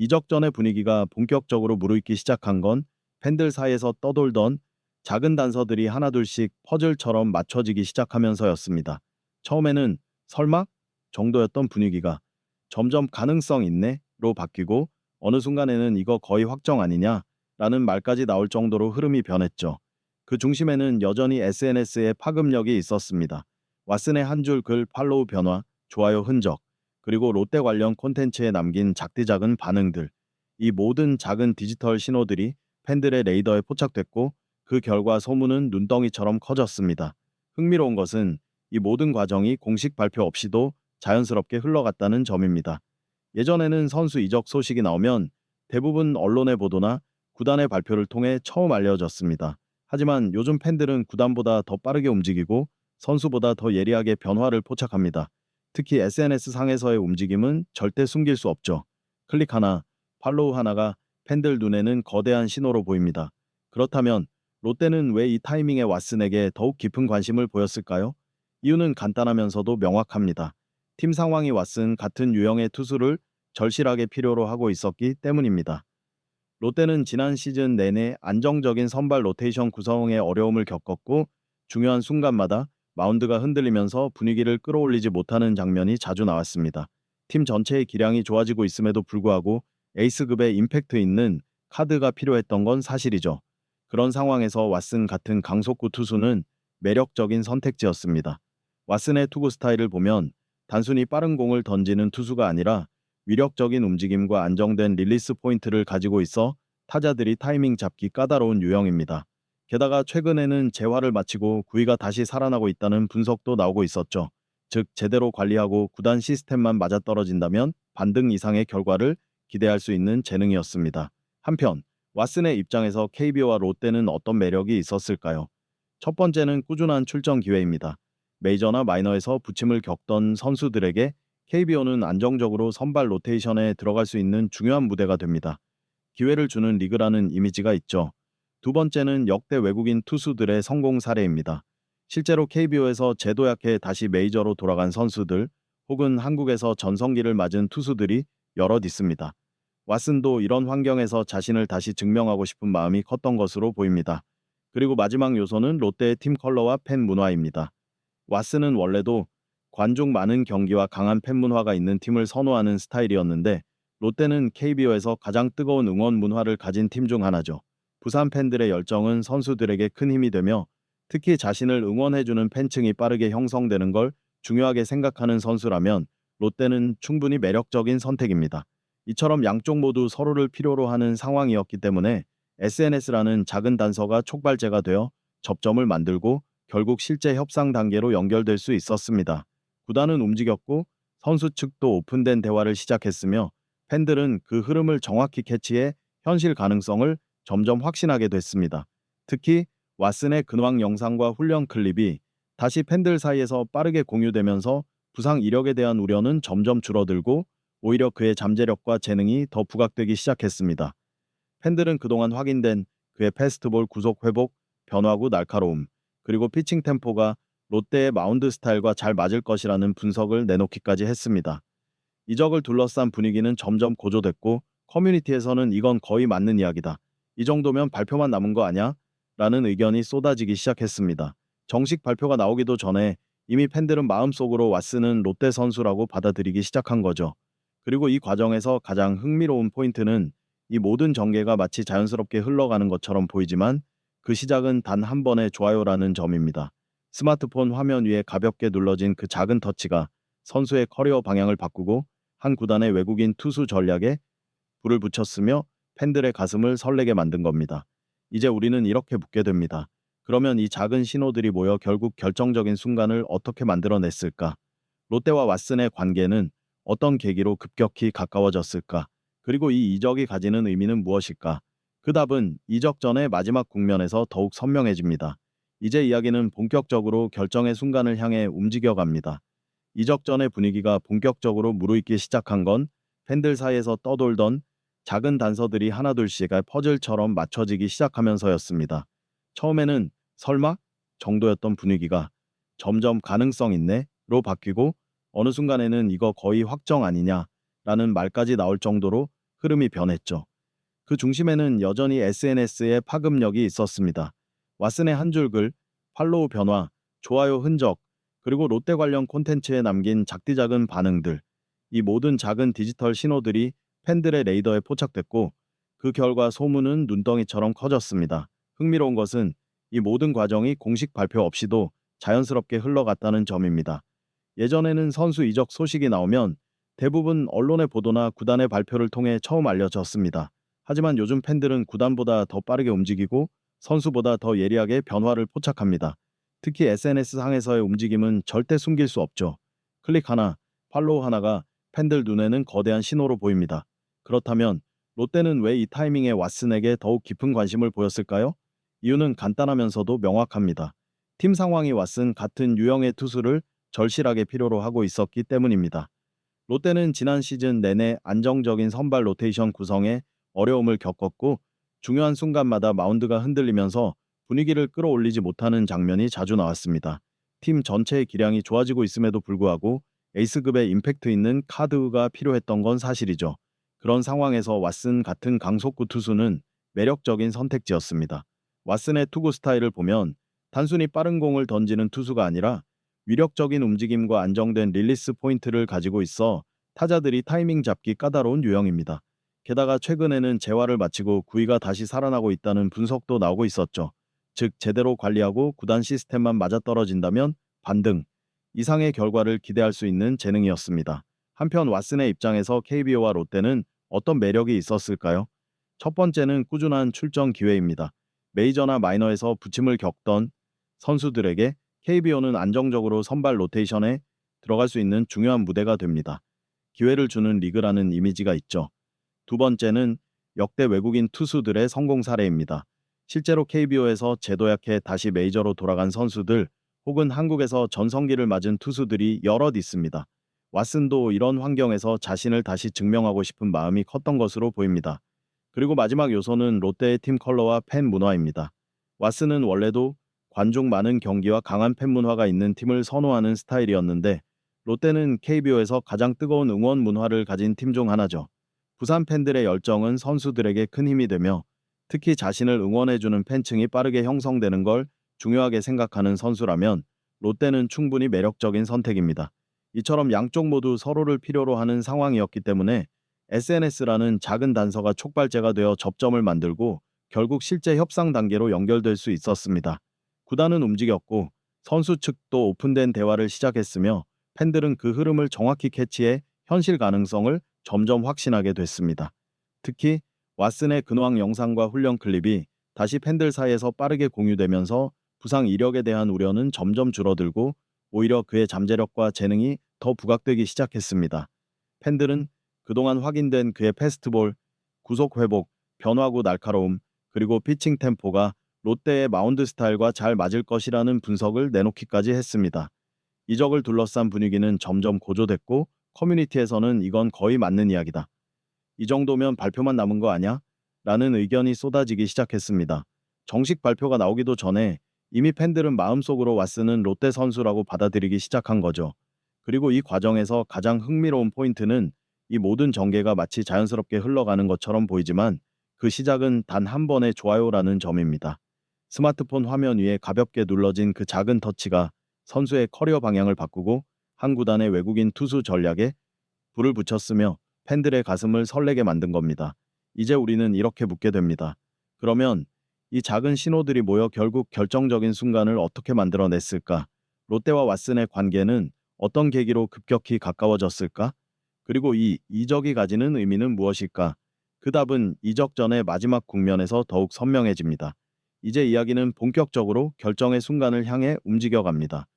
이적 전의 분위기가 본격적으로 무르익기 시작한 건 팬들 사이에서 떠돌던 작은 단서들이 하나둘씩 퍼즐처럼 맞춰지기 시작하면서였습니다. 처음에는 설마 정도였던 분위기가 점점 가능성 있네로 바뀌고 어느 순간에는 이거 거의 확정 아니냐 라는 말까지 나올 정도로 흐름이 변했죠. 그 중심에는 여전히 SNS의 파급력이 있었습니다. 왓슨의 한 줄 글 팔로우 변화, 좋아요 흔적, 그리고 롯데 관련 콘텐츠에 남긴 작디작은 반응들. 이 모든 작은 디지털 신호들이 팬들의 레이더에 포착됐고 그 결과 소문은 눈덩이처럼 커졌습니다. 흥미로운 것은 이 모든 과정이 공식 발표 없이도 자연스럽게 흘러갔다는 점입니다. 예전에는 선수 이적 소식이 나오면 대부분 언론의 보도나 구단의 발표를 통해 처음 알려졌습니다. 하지만 요즘 팬들은 구단보다 더 빠르게 움직이고 선수보다 더 예리하게 변화를 포착합니다. 특히 SNS 상에서의 움직임은 절대 숨길 수 없죠. 클릭 하나, 팔로우 하나가 팬들 눈에는 거대한 신호로 보입니다. 그렇다면 롯데는 왜 이 타이밍에 왓슨에게 더욱 깊은 관심을 보였을까요? 이유는 간단하면서도 명확합니다. 팀 상황이 왓슨 같은 유형의 투수를 절실하게 필요로 하고 있었기 때문입니다. 롯데는 지난 시즌 내내 안정적인 선발 로테이션 구성에 어려움을 겪었고 중요한 순간마다 마운드가 흔들리면서 분위기를 끌어올리지 못하는 장면이 자주 나왔습니다. 팀 전체의 기량이 좋아지고 있음에도 불구하고 에이스급의 임팩트 있는 카드가 필요했던 건 사실이죠. 그런 상황에서 왓슨 같은 강속구 투수는 매력적인 선택지였습니다. 왓슨의 투구 스타일을 보면 단순히 빠른 공을 던지는 투수가 아니라 위력적인 움직임과 안정된 릴리스 포인트를 가지고 있어 타자들이 타이밍 잡기 까다로운 유형입니다. 게다가 최근에는 재활을 마치고 구위가 다시 살아나고 있다는 분석도 나오고 있었죠. 즉 제대로 관리하고 구단 시스템만 맞아떨어진다면 반등 이상의 결과를 기대할 수 있는 재능이었습니다. 한편 왓슨의 입장에서 KBO와 롯데는 어떤 매력이 있었을까요? 첫 번째는 꾸준한 출전 기회입니다. 메이저나 마이너에서 부침을 겪던 선수들에게 KBO는 안정적으로 선발 로테이션에 들어갈 수 있는 중요한 무대가 됩니다. 기회를 주는 리그라는 이미지가 있죠. 두 번째는 역대 외국인 투수들의 성공 사례입니다. 실제로 KBO에서 제도약해 다시 메이저로 돌아간 선수들 혹은 한국에서 전성기를 맞은 투수들이 여럿 있습니다. 왓슨도 이런 환경에서 자신을 다시 증명하고 싶은 마음이 컸던 것으로 보입니다. 그리고 마지막 요소는 롯데의 팀 컬러와 팬 문화입니다. 왓슨은 원래도 관중 많은 경기와 강한 팬 문화가 있는 팀을 선호하는 스타일이었는데 롯데는 KBO에서 가장 뜨거운 응원 문화를 가진 팀 중 하나죠. 부산 팬들의 열정은 선수들에게 큰 힘이 되며 특히 자신을 응원해주는 팬층이 빠르게 형성되는 걸 중요하게 생각하는 선수라면 롯데는 충분히 매력적인 선택입니다. 이처럼 양쪽 모두 서로를 필요로 하는 상황이었기 때문에 SNS라는 작은 단서가 촉발제가 되어 접점을 만들고 결국 실제 협상 단계로 연결될 수 있었습니다. 구단은 움직였고 선수 측도 오픈된 대화를 시작했으며 팬들은 그 흐름을 정확히 캐치해 현실 가능성을 점점 확신하게 됐습니다. 특히 왓슨의 근황 영상과 훈련 클립이 다시 팬들 사이에서 빠르게 공유되면서 부상 이력에 대한 우려는 점점 줄어들고 오히려 그의 잠재력과 재능이 더 부각되기 시작했습니다. 팬들은 그동안 확인된 그의 패스트볼 구속 회복, 변화구 날카로움, 그리고 피칭 템포가 롯데의 마운드 스타일과 잘 맞을 것이라는 분석을 내놓기까지 했습니다. 이적을 둘러싼 분위기는 점점 고조됐고 커뮤니티에서는 이건 거의 맞는 이야기다. 이 정도면 발표만 남은 거 아냐? 라는 의견이 쏟아지기 시작했습니다. 정식 발표가 나오기도 전에 이미 팬들은 마음속으로 왓슨은 롯데 선수라고 받아들이기 시작한 거죠. 그리고 이 과정에서 가장 흥미로운 포인트는 이 모든 전개가 마치 자연스럽게 흘러가는 것처럼 보이지만 그 시작은 단 한 번의 좋아요라는 점입니다. 스마트폰 화면 위에 가볍게 눌러진 그 작은 터치가 선수의 커리어 방향을 바꾸고 한 구단의 외국인 투수 전략에 불을 붙였으며 팬들의 가슴을 설레게 만든 겁니다. 이제 우리는 이렇게 묻게 됩니다. 그러면 이 작은 신호들이 모여 결국 결정적인 순간을 어떻게 만들어냈을까? 롯데와 왓슨의 관계는 어떤 계기로 급격히 가까워졌을까? 그리고 이 이적이 가지는 의미는 무엇일까? 그 답은 이적 전의 마지막 국면에서 더욱 선명해집니다. 이제 이야기는 본격적으로 결정의 순간을 향해 움직여갑니다. 이적 전의 분위기가 본격적으로 무르익기 시작한 건 팬들 사이에서 떠돌던 작은 단서들이 하나둘씩 퍼즐처럼 맞춰지기 시작하면서였습니다. 처음에는 설마 정도였던 분위기가 점점 가능성 있네로 바뀌고 어느 순간에는 이거 거의 확정 아니냐 라는 말까지 나올 정도로 흐름이 변했죠. 그 중심에는 여전히 SNS의 파급력이 있었습니다. 왓슨의 한 줄 글, 팔로우 변화, 좋아요 흔적, 그리고 롯데 관련 콘텐츠에 남긴 작디작은 반응들, 이 모든 작은 디지털 신호들이 팬들의 레이더에 포착됐고 그 결과 소문은 눈덩이처럼 커졌습니다. 흥미로운 것은 이 모든 과정이 공식 발표 없이도 자연스럽게 흘러갔다는 점입니다. 예전에는 선수 이적 소식이 나오면 대부분 언론의 보도나 구단의 발표를 통해 처음 알려졌습니다. 하지만 요즘 팬들은 구단보다 더 빠르게 움직이고 선수보다 더 예리하게 변화를 포착합니다. 특히 SNS상에서의 움직임은 절대 숨길 수 없죠. 클릭 하나, 팔로우 하나가 팬들 눈에는 거대한 신호로 보입니다. 그렇다면 롯데는 왜 이 타이밍에 왓슨에게 더욱 깊은 관심을 보였을까요? 이유는 간단하면서도 명확합니다. 팀 상황이 왓슨 같은 유형의 투수를 절실하게 필요로 하고 있었기 때문입니다. 롯데는 지난 시즌 내내 안정적인 선발 로테이션 구성에 어려움을 겪었고 중요한 순간마다 마운드가 흔들리면서 분위기를 끌어올리지 못하는 장면이 자주 나왔습니다. 팀 전체의 기량이 좋아지고 있음에도 불구하고 에이스급의 임팩트 있는 카드가 필요했던 건 사실이죠. 그런 상황에서 왓슨 같은 강속구 투수는 매력적인 선택지였습니다. 왓슨의 투구 스타일을 보면 단순히 빠른 공을 던지는 투수가 아니라 위력적인 움직임과 안정된 릴리스 포인트를 가지고 있어 타자들이 타이밍 잡기 까다로운 유형입니다. 게다가 최근에는 재활을 마치고 구위가 다시 살아나고 있다는 분석도 나오고 있었죠. 즉 제대로 관리하고 구단 시스템만 맞아떨어진다면 반등 이상의 결과를 기대할 수 있는 재능이었습니다. 한편 왓슨의 입장에서 KBO와 롯데는 어떤 매력이 있었을까요? 첫 번째는 꾸준한 출전 기회입니다. 메이저나 마이너에서 부침을 겪던 선수들에게 KBO는 안정적으로 선발 로테이션에 들어갈 수 있는 중요한 무대가 됩니다. 기회를 주는 리그라는 이미지가 있죠. 두 번째는 역대 외국인 투수들의 성공 사례입니다. 실제로 KBO에서 제도 약해 다시 메이저로 돌아간 선수들 혹은 한국에서 전성기를 맞은 투수들이 여럿 있습니다. 왓슨도 이런 환경에서 자신을 다시 증명하고 싶은 마음이 컸던 것으로 보입니다. 그리고 마지막 요소는 롯데의 팀 컬러와 팬 문화입니다. 왓슨은 원래도 관중 많은 경기와 강한 팬 문화가 있는 팀을 선호하는 스타일이었는데 롯데는 KBO에서 가장 뜨거운 응원 문화를 가진 팀 중 하나죠. 부산 팬들의 열정은 선수들에게 큰 힘이 되며 특히 자신을 응원해주는 팬층이 빠르게 형성되는 걸 중요하게 생각하는 선수라면 롯데는 충분히 매력적인 선택입니다. 이처럼 양쪽 모두 서로를 필요로 하는 상황이었기 때문에 SNS라는 작은 단서가 촉발제가 되어 접점을 만들고 결국 실제 협상 단계로 연결될 수 있었습니다. 구단은 움직였고 선수 측도 오픈된 대화를 시작했으며 팬들은 그 흐름을 정확히 캐치해 현실 가능성을 점점 확신하게 됐습니다. 특히 왓슨의 근황 영상과 훈련 클립이 다시 팬들 사이에서 빠르게 공유되면서 부상 이력에 대한 우려는 점점 줄어들고 오히려 그의 잠재력과 재능이 더 부각되기 시작했습니다. 팬들은 그동안 확인된 그의 패스트볼, 구속 회복, 변화구 날카로움, 그리고 피칭 템포가 롯데의 마운드 스타일과 잘 맞을 것이라는 분석을 내놓기까지 했습니다. 이적을 둘러싼 분위기는 점점 고조됐고 커뮤니티에서는 이건 거의 맞는 이야기다. 이 정도면 발표만 남은 거 아냐? 라는 의견이 쏟아지기 시작했습니다. 정식 발표가 나오기도 전에 이미 팬들은 마음속으로 왓슨은 롯데 선수라고 받아들이기 시작한 거죠. 그리고 이 과정에서 가장 흥미로운 포인트는 이 모든 전개가 마치 자연스럽게 흘러가는 것처럼 보이지만 그 시작은 단 한 번의 좋아요라는 점입니다. 스마트폰 화면 위에 가볍게 눌러진 그 작은 터치가 선수의 커리어 방향을 바꾸고 한 구단의 외국인 투수 전략에 불을 붙였으며 팬들의 가슴을 설레게 만든 겁니다. 이제 우리는 이렇게 묻게 됩니다. 그러면 이 작은 신호들이 모여 결국 결정적인 순간을 어떻게 만들어냈을까? 롯데와 왓슨의 관계는 어떤 계기로 급격히 가까워졌을까? 그리고 이 이적이 가지는 의미는 무엇일까? 그 답은 이적 전의 마지막 국면에서 더욱 선명해집니다. 이제 이야기는 본격적으로 결정의 순간을 향해 움직여 갑니다.